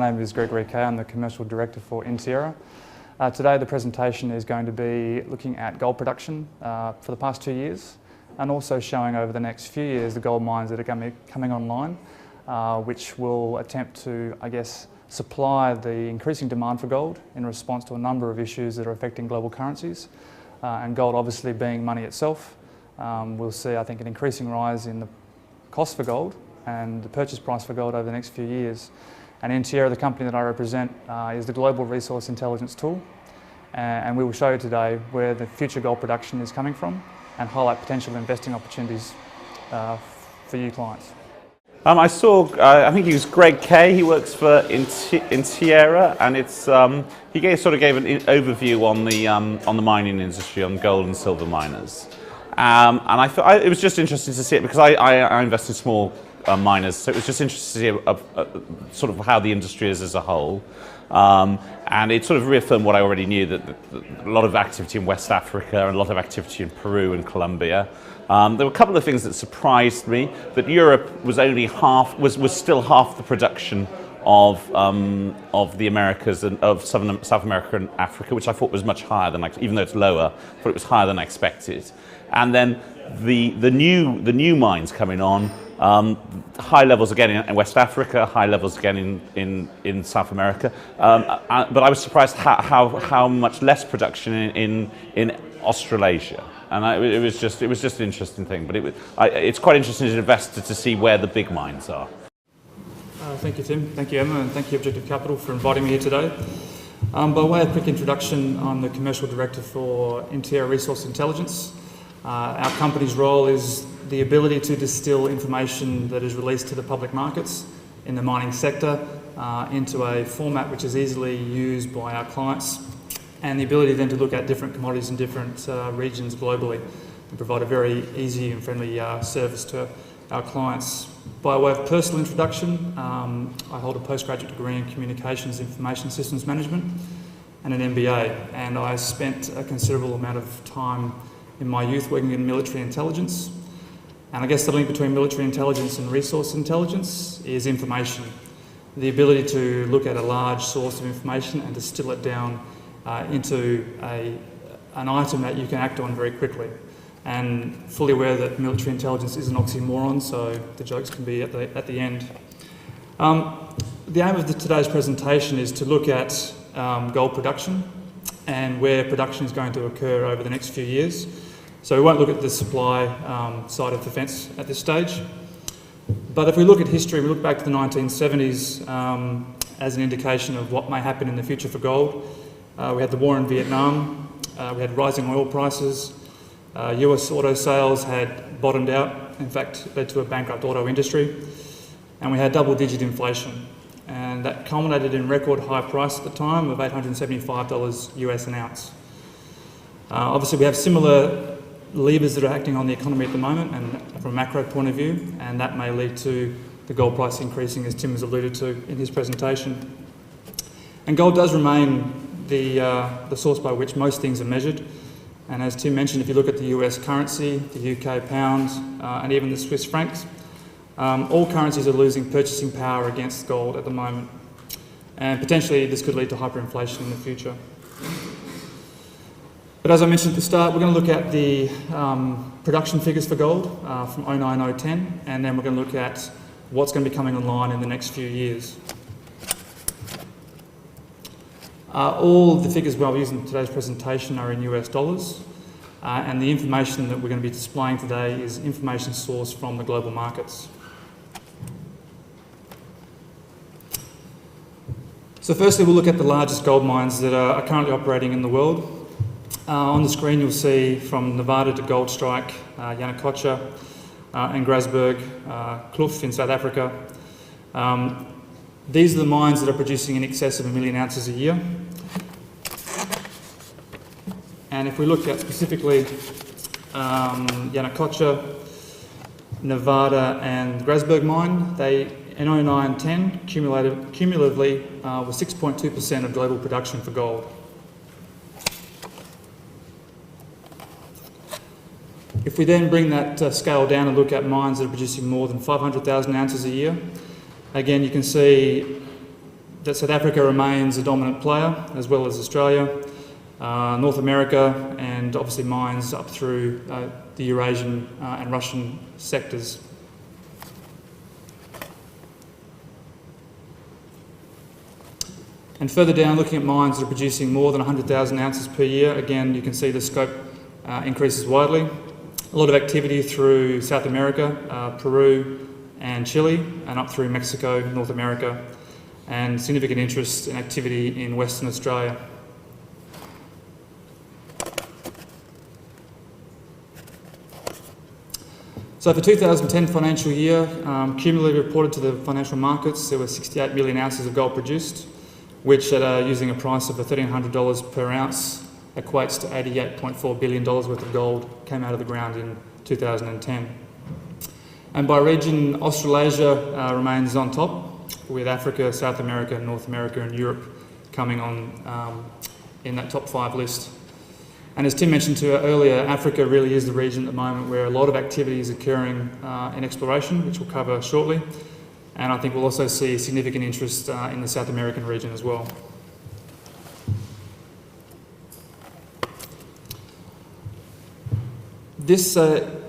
My name is Greg Riquet. I'm the Commercial Director for Intierra. Today the presentation is going to be looking at gold production for the past 2 years, and also showing over the next few years the gold mines that are going to be coming online, which will attempt to, supply the increasing demand for gold in response to a number of issues that are affecting global currencies. And gold obviously being money itself, we'll see, I think, an increasing rise in the cost for gold and the purchase price for gold over the next few years. And Intierra, the company that I represent, is the global resource intelligence tool, and we will show you today where the future gold production is coming from and highlight potential investing opportunities for you clients. I think he was Greg Kay. He works for Intierra, and he sort of gave an overview on the mining industry, on gold and silver miners. And I thought it was just interesting to see it because I invest in small miners, so it was just interesting to see sort of how the industry is as a whole. And it sort of reaffirmed what I already knew, that a lot of activity in West Africa and a lot of activity in Peru and Colombia. There were a couple of things that surprised me, that Europe was only was still half the production of the Americas and of South America and Africa, which I thought was much higher than, even though it's lower, I thought it was higher than I expected. And then the new mines coming on, high levels again in West Africa, high levels again in South America. But I was surprised how much less production in Australasia. And it was just an interesting thing. But it's quite interesting as an investor to see where the big mines are. Thank you, Tim. Thank you, Emma, and thank you, Objective Capital, for inviting me here today. By way of quick introduction, I'm the Commercial Director for Intierra Resource Intelligence. Our company's role is the ability to distill information that is released to the public markets in the mining sector into a format which is easily used by our clients, and the ability then to look at different commodities in different regions globally and provide a very easy and friendly service to our clients. By way of personal introduction, I hold a postgraduate degree in Communications Information Systems Management and an MBA, and I spent a considerable amount of time in my youth working in military intelligence. And I guess the link between military intelligence and resource intelligence is information. The ability to look at a large source of information and distill it down into an item that you can act on very quickly. And fully aware that military intelligence is an oxymoron, so the jokes can be at the end. The aim of today's presentation is to look at gold production and where production is going to occur over the next few years. So we won't look at the supply side of the fence at this stage. But if we look at history, we look back to the 1970s as an indication of what may happen in the future for gold. We had the war in Vietnam, we had rising oil prices, US auto sales had bottomed out, in fact led to a bankrupt auto industry, and we had double-digit inflation. And that culminated in record high price at the time of $875 US an ounce. Obviously we have similar levers that are acting on the economy at the moment, and from a macro point of view, and that may lead to the gold price increasing, as Tim has alluded to in his presentation. And gold does remain the source by which most things are measured. And as Tim mentioned, if you look at the US currency, the UK pound, and even the Swiss francs, all currencies are losing purchasing power against gold at the moment. And potentially this could lead to hyperinflation in the future. But as I mentioned at the start, we're going to look at the production figures for gold from 09-010, and then we're going to look at what's going to be coming online in the next few years. All the figures we'll use in today's presentation are in US dollars, and the information that we're going to be displaying today is information sourced from the global markets. So firstly, we'll look at the largest gold mines that are currently operating in the world. On the screen you'll see from Nevada to Goldstrike, Yanacocha and Grasberg, Kloof in South Africa. These are the mines that are producing in excess of 1 million ounces a year. And if we look at specifically Yanacocha, Nevada and Grasberg mine, they in 09-10 cumulatively were 6.2% of global production for gold. If we then bring that scale down and look at mines that are producing more than 500,000 ounces a year, again you can see South Africa remains a dominant player, as well as Australia, North America, and obviously mines up through the Eurasian and Russian sectors. And further down, looking at mines that are producing more than 100,000 ounces per year, again, you can see the scope increases widely. A lot of activity through South America, Peru and Chile, and up through Mexico, North America, and significant interest in activity in Western Australia. So for 2010 financial year, cumulatively reported to the financial markets, there were 68 million ounces of gold produced, which using a price of $1,300 per ounce equates to $88.4 billion worth of gold came out of the ground in 2010. And by region, Australasia remains on top, with Africa, South America, North America and Europe coming on in that top 5 list. And as Tim mentioned to earlier, Africa really is the region at the moment where a lot of activity is occurring in exploration, which we'll cover shortly. And I think we'll also see significant interest in the South American region as well. This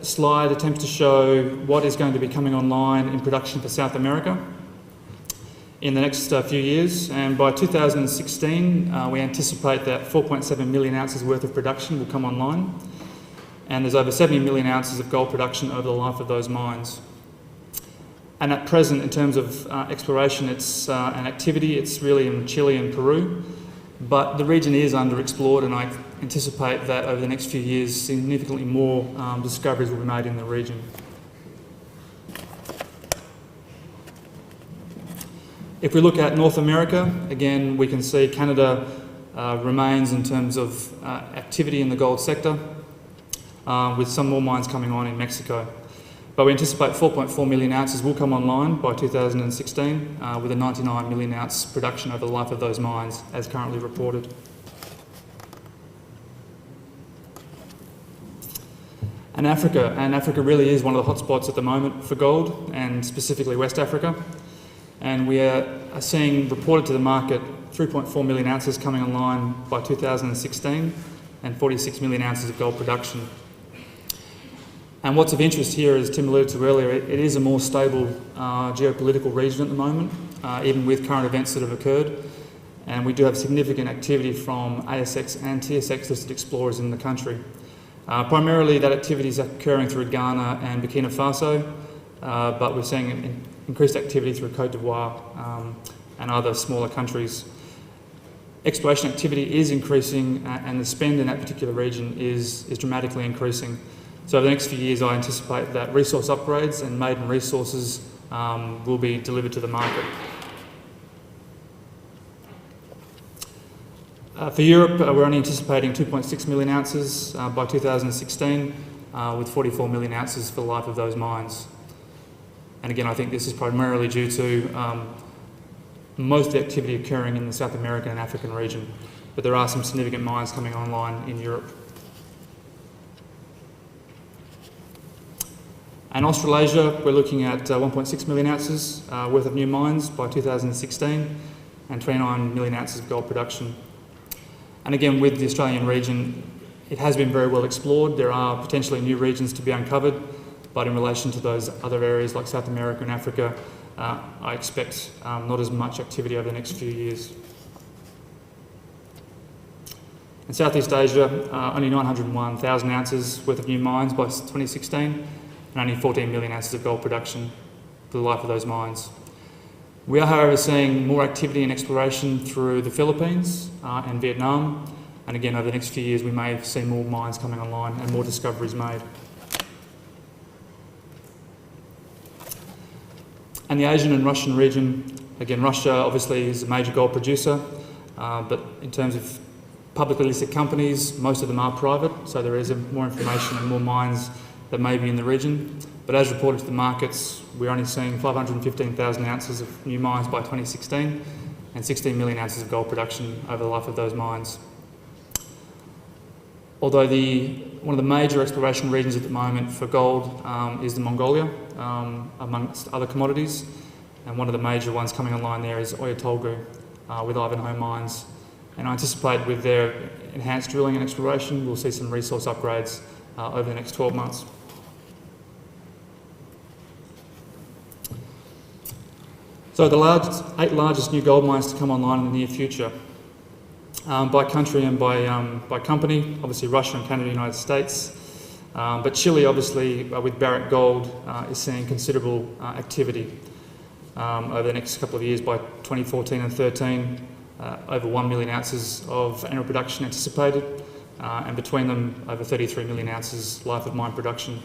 slide attempts to show what is going to be coming online in production for South America in the next few years. And by 2016, we anticipate that 4.7 million ounces worth of production will come online. And there's over 70 million ounces of gold production over the life of those mines. And at present, in terms of exploration, it's an activity, it's really in Chile and Peru, but the region is underexplored, and I anticipate that over the next few years, significantly more discoveries will be made in the region. If we look at North America, again, we can see Canada remains in terms of activity in the gold sector, with some more mines coming on in Mexico. But we anticipate 4.4 million ounces will come online by 2016, with a 99 million ounce production over the life of those mines, as currently reported. And Africa really is one of the hotspots at the moment for gold, and specifically West Africa. And we are seeing reported to the market 3.4 million ounces coming online by 2016, and 46 million ounces of gold production. And what's of interest here, as Tim alluded to earlier, it is a more stable geopolitical region at the moment, even with current events that have occurred. And we do have significant activity from ASX and TSX listed explorers in the country. Primarily that activity is occurring through Ghana and Burkina Faso, but we're seeing increased activity through Côte d'Ivoire and other smaller countries. Exploration activity is increasing, and the spend in that particular region is dramatically increasing. So over the next few years, I anticipate that resource upgrades and maiden resources will be delivered to the market. For Europe, we're only anticipating 2.6 million ounces by 2016, with 44 million ounces for the life of those mines. And again, I think this is primarily due to most of the activity occurring in the South American and African region, but there are some significant mines coming online in Europe. And Australasia, we're looking at 1.6 million ounces worth of new mines by 2016, and 29 million ounces of gold production. And again, with the Australian region, it has been very well explored. There are potentially new regions to be uncovered, but in relation to those other areas like South America and Africa, I expect not as much activity over the next few years. In Southeast Asia, only 901,000 ounces worth of new mines by 2016, and only 14 million ounces of gold production for the life of those mines. We are, however, seeing more activity and exploration through the Philippines and Vietnam, and again, over the next few years, we may see more mines coming online and more discoveries made. And the Asian and Russian region, again, Russia obviously is a major gold producer, but in terms of publicly listed companies, most of them are private, so there is more information and more mines that may be in the region. But as reported to the markets, we're only seeing 515,000 ounces of new mines by 2016, and 16 million ounces of gold production over the life of those mines. Although one of the major exploration regions at the moment for gold is the Mongolia, amongst other commodities, and one of the major ones coming online there is Oyu Tolgoi, with Ivanhoe Mines. And I anticipate with their enhanced drilling and exploration, we'll see some resource upgrades over the next 12 months. So the 8 largest new gold mines to come online in the near future. By country and by company, obviously Russia and Canada, United States. But Chile, obviously, with Barrick Gold, is seeing considerable activity over the next couple of years. By 2014 and 2013, over 1 million ounces of annual production anticipated, and between them, over 33 million ounces life of mine production.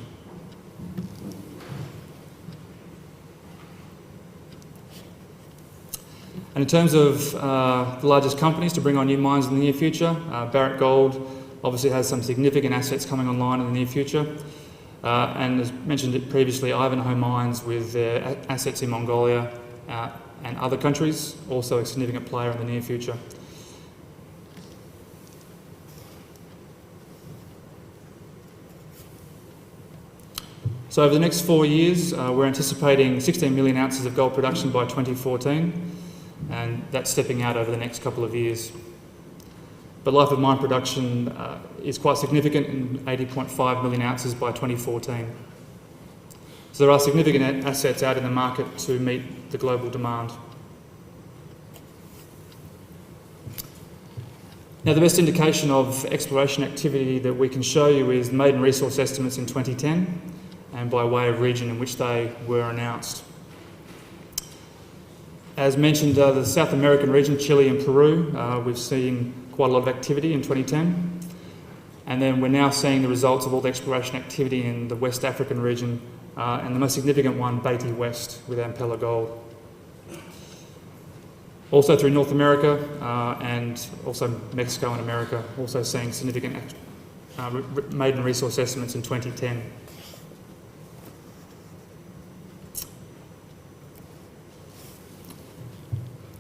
And in terms of the largest companies to bring on new mines in the near future, Barrick Gold obviously has some significant assets coming online in the near future. And as mentioned previously, Ivanhoe Mines with their assets in Mongolia and other countries, also a significant player in the near future. So over the next 4 years, we're anticipating 16 million ounces of gold production by 2014, and that's stepping out over the next couple of years. But life of mine production is quite significant in 80.5 million ounces by 2014. So there are significant assets out in the market to meet the global demand. Now, the best indication of exploration activity that we can show you is maiden resource estimates in 2010 and by way of region in which they were announced. As mentioned, the South American region, Chile and Peru, we've seen quite a lot of activity in 2010. And then we're now seeing the results of all the exploration activity in the West African region, and the most significant one, Beatty West, with Ampela Gold. Also through North America and also Mexico and America, also seeing significant maiden resource estimates in 2010.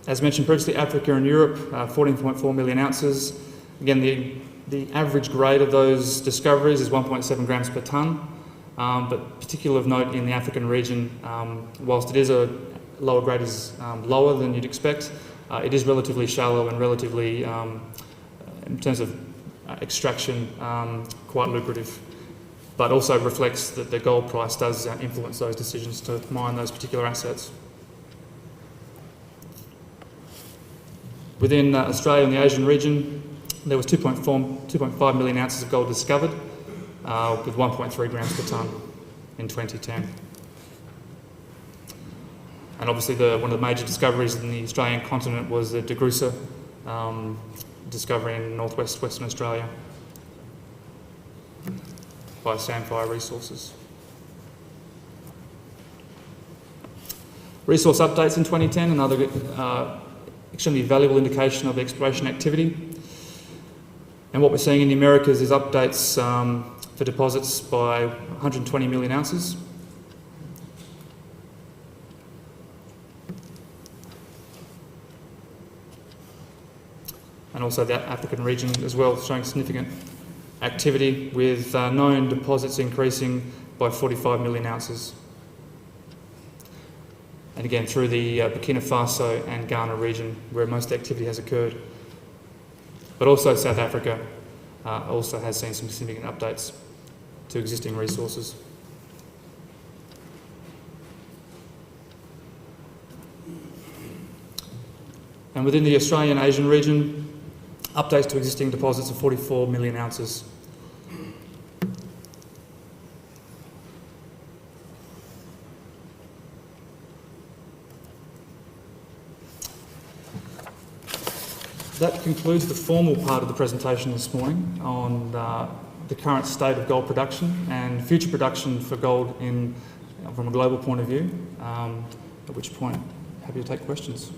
As mentioned previously, Africa and Europe, 14.4 million ounces. Again, the average grade of those discoveries is 1.7 grams per tonne, but particular of note in the African region, whilst it is a lower grade is lower than you'd expect, it is relatively shallow and relatively, in terms of extraction, quite lucrative, but also reflects that the gold price does influence those decisions to mine those particular assets. Within Australia and the Asian region, there was 2.5 million ounces of gold discovered, with 1.3 grams per tonne in 2010. And obviously one of the major discoveries in the Australian continent was the DeGrussa discovery in northwest Western Australia by Sandfire Resources. Resource updates in 2010, another extremely valuable indication of exploration activity. And what we're seeing in the Americas is updates for deposits by 120 million ounces. And also that African region as well, showing significant activity with known deposits increasing by 45 million ounces. And again, through the Burkina Faso and Ghana region, where most activity has occurred. But also South Africa also has seen some significant updates to existing resources. And within the Australian Asian region, updates to existing deposits of 44 million ounces. That concludes the formal part of the presentation this morning on the current state of gold production and future production for gold from a global point of view, at which point, happy to take questions.